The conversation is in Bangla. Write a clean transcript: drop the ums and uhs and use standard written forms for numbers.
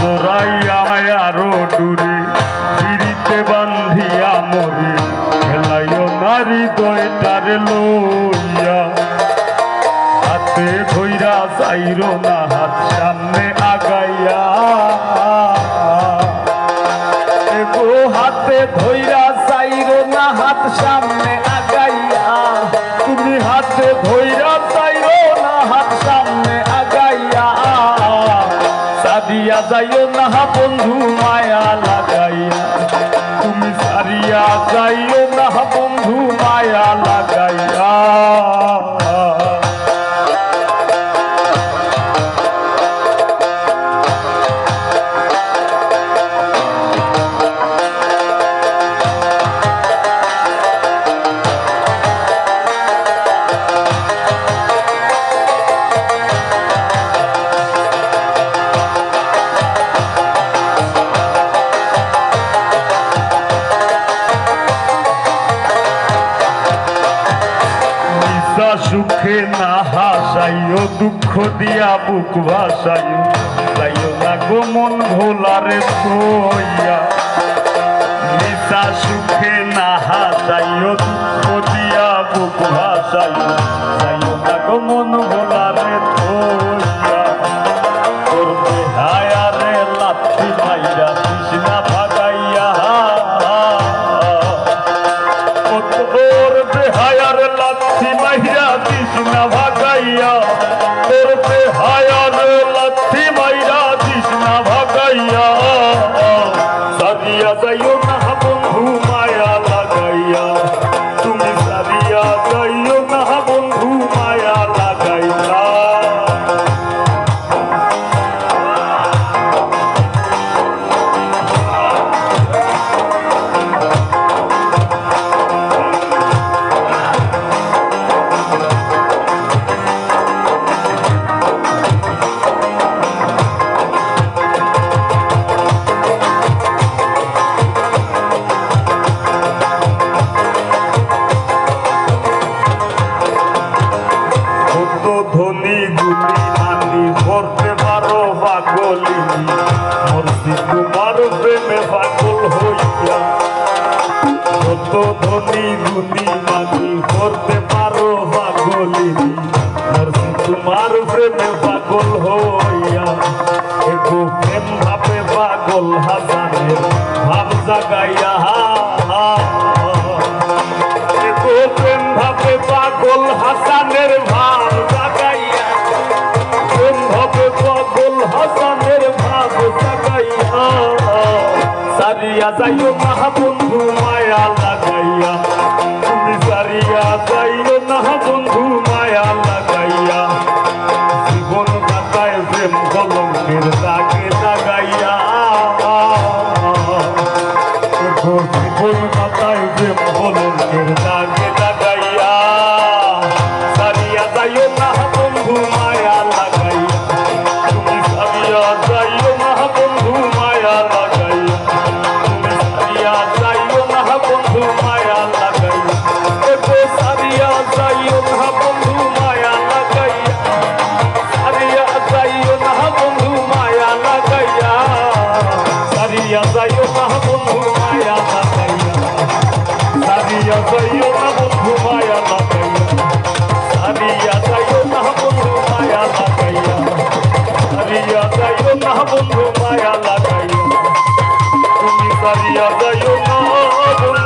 জোড়াইয়া আরো দূরে পিড়িতে বান্ধিয়া মরে খেলাইও নারী দয়টার লইয়া হাতে ধইরা চাইরো না হাত সামনে আগাইয়া এগো হাতে ধইরা চাইরো না হাত সামনে আগাইয়া তুমি হাতে ধইরা চাইরো না হাত সামনে আগাইয়া সারিয়া যাইও না বন্ধু মায়া লাগাইয়া তুমি সারিয়া যাইও না বন্ধু মায়া লাগাইয়া সুখে না হাসাইও দুঃখ দিয়া বুক ভাসাইও যাইও না গো মন ভোলারে তোইয়া নিশা সুখে না হাসাইও দুঃখ দিয়া বুক ভাসাইও যাইও না গো মন ভোলারে তোইয়া করবে হায়ারে লাথি মাইরা কৃষ্ণা ভাগাইয়া করবে হায়ারে লাথি মাইরা কৃষ্ণা ভাগাইয়া করবে হায়ার লাথি মাইরা কৃষ্ণা ভাগাইয়া সারিয়া যাইও না বন্ধু মায়া লাগাইয়া তুমি সারিয়া যাইও না বন্ধু মায়া লাগাইয়া ধনী গুলি মানি করতে পারো পাগলি মর্জি তোমার প্রেমে পাগল হইয়া কত ধনী গুলি মানি করতে পারো পাগলি মর্জি তোমার প্রেমে পাগল হইয়া একটু প্রেম ভাবে পাগল হাসানের ভাব জাগাইয়া একটু প্রেম ভাবে পাগল হাসানের ভাব জাগাইয়া প্রেম ভাবে পাগল হাসানের ভাব জাগাইয়া সারিয়া যাইও না বন্ধু মায়া লাগাইয়া তুমি সারিয়া যাইও না বন্ধু মায়া লাগাইয়া জীবন কাটায় প্রেম কলঙ্কের দাগে লাগাইয়া জীবন কাটায় প্রেম কলঙ্কের দাগে লাগাইয়া সারিয়া যাইও না বন্ধু মায়া লাগাইয়া তুমি সারিয়া যাইও না বন্ধু মায়া লাগাইয়া তুমি সারিয়া যাইও না বন্ধু মায়া লাগাইয়া এতো সারিয়া যাইও না বন্ধু মায়া লাগাইয়া সারিয়া যাইও না বন্ধু মায়া লাগাইয়া সারিয়া যাইও না বন্ধু মায়া লাগাইয়া সারিয়া যাইও না বন্ধু মায়া লাগাইয়া সারিয়া যাইও না বন্ধু মায়া লাগাইয়া সারিয়া যাইও না বন্ধু মায়া লাগাইয়া তুমি সারিয়া যাইও না